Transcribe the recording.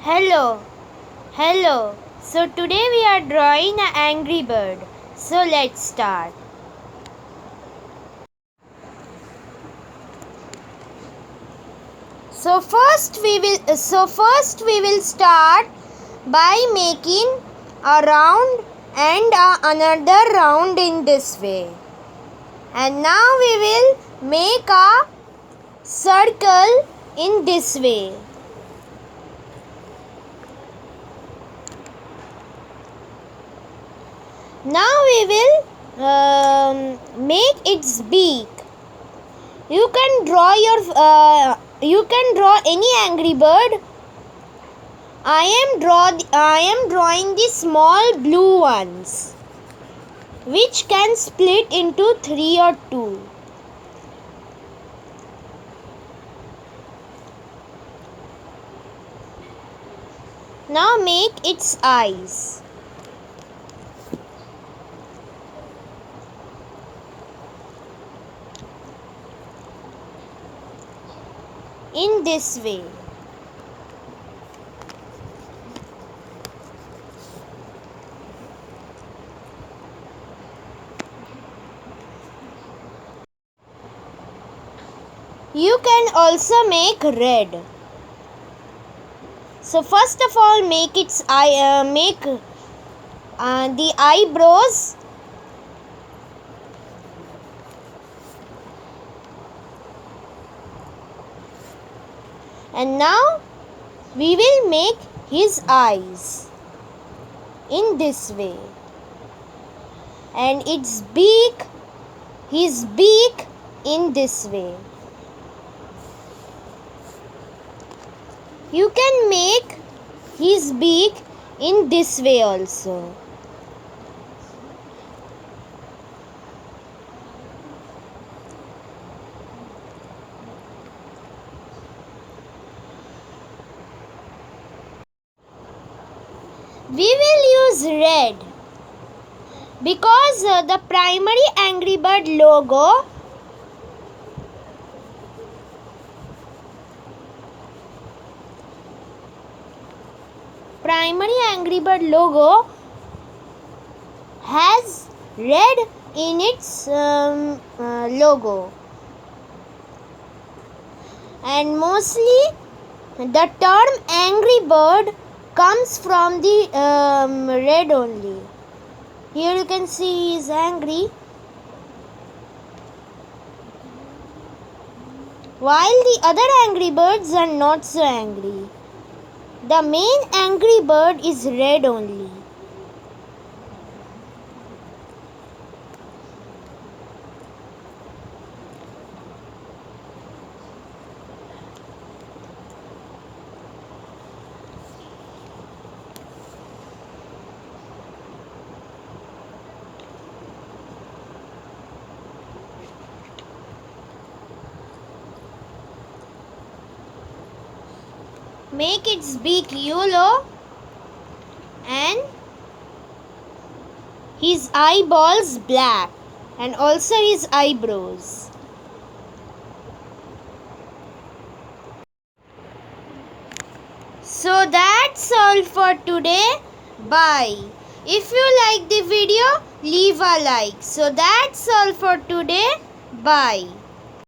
Hello, hello. So today we are drawing an angry bird. So let's start. So first we will start by making a round and another round in this way. And now we will make a circle in this way. Now we will make its beak. You can draw any angry bird. I am drawing the small blue ones, which can split into 3 or 2. Now make its eyes. In this way. You can also make red. So first of all, make its the eyebrows. And now we will make his eyes in this way. And his beak in this way. You can make his beak in this way also. We will use red because the primary Angry Bird logo has red in its logo, and mostly the term angry bird comes from the red only. Here you can see he is angry, while the other angry birds are not so angry. The main angry bird is red only. Make its beak yellow and his eyeballs black, and also his eyebrows. So that's all for today. Bye. If you like the video, leave a like. So that's all for today. Bye.